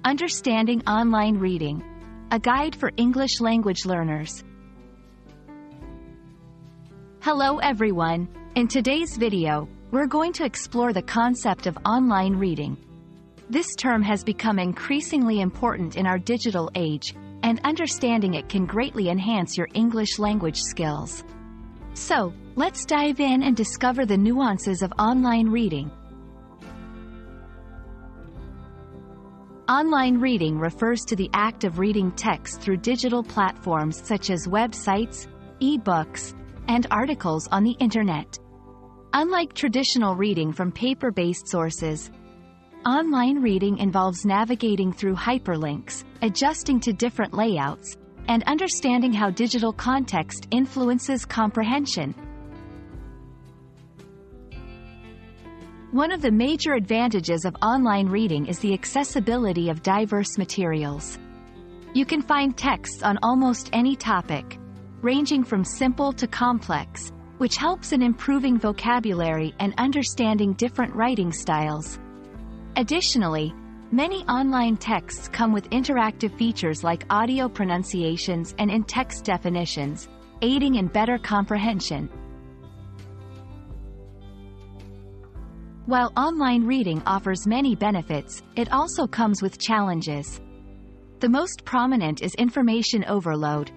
Understanding Online Reading, a guide for English language learners. Hello everyone, in today's video, we're going to explore the concept of online reading. This term has become increasingly important in our digital age, and understanding it can greatly enhance your English language skills. So, let's dive in and discover the nuances of online reading. Online reading refers to the act of reading text through digital platforms such as websites, e-books, and articles on the internet. Unlike traditional reading from paper-based sources, online reading involves navigating through hyperlinks, adjusting to different layouts, and understanding how digital context influences comprehension. One of the major advantages of online reading is the accessibility of diverse materials. You can find texts on almost any topic, ranging from simple to complex, which helps in improving vocabulary and understanding different writing styles. Additionally, many online texts come with interactive features like audio pronunciations and in-text definitions, aiding in better comprehension. While online reading offers many benefits, it also comes with challenges. The most prominent is information overload,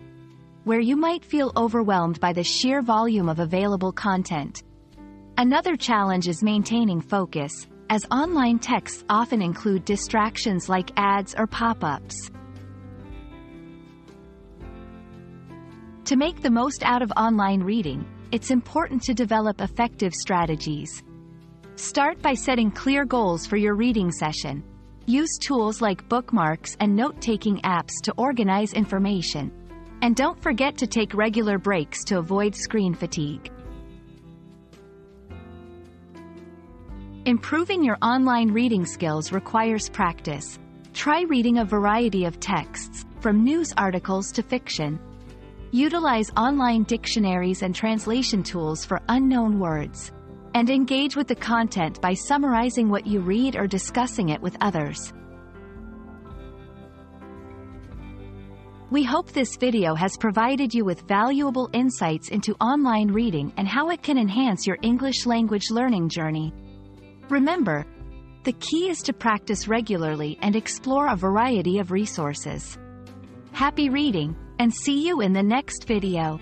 where you might feel overwhelmed by the sheer volume of available content. Another challenge is maintaining focus, as online texts often include distractions like ads or pop-ups. To make the most out of online reading, it's important to develop effective strategies. Start by setting clear goals for your reading session. Use tools like bookmarks and note-taking apps to organize information. And don't forget to take regular breaks to avoid screen fatigue. Improving your online reading skills requires practice. Try reading a variety of texts, from news articles to fiction. Utilize online dictionaries and translation tools for unknown words. And engage with the content by summarizing what you read or discussing it with others. We hope this video has provided you with valuable insights into online reading and how it can enhance your English language learning journey. Remember, the key is to practice regularly and explore a variety of resources. Happy reading, and see you in the next video.